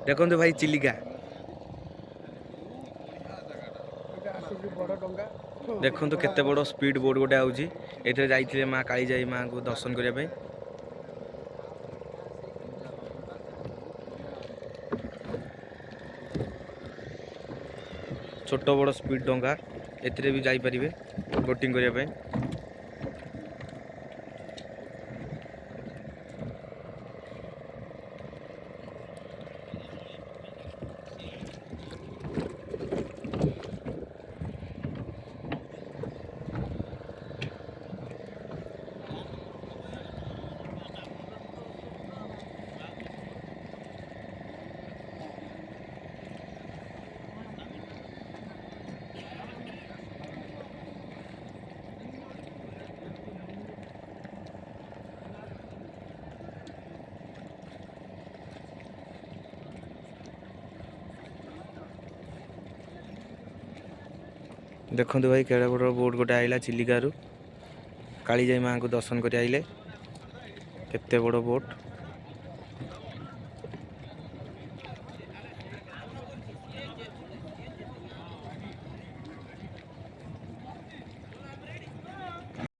देखो भाई चिलिका देखो केते बड़ स्पीड बोट गोटे आउची एथे जाइथिले माँ काली जाई माँ को दर्शन करिया पे छोट बड़ स्पीड डंगा एथिरे भी जाई परिबे बोटिंग करिया पे। देखो भाई केड़े बड़ बोट गोटे आइला चिलिका रु काली जाई माँ को दर्शन कर आइले केते बड़ बोट।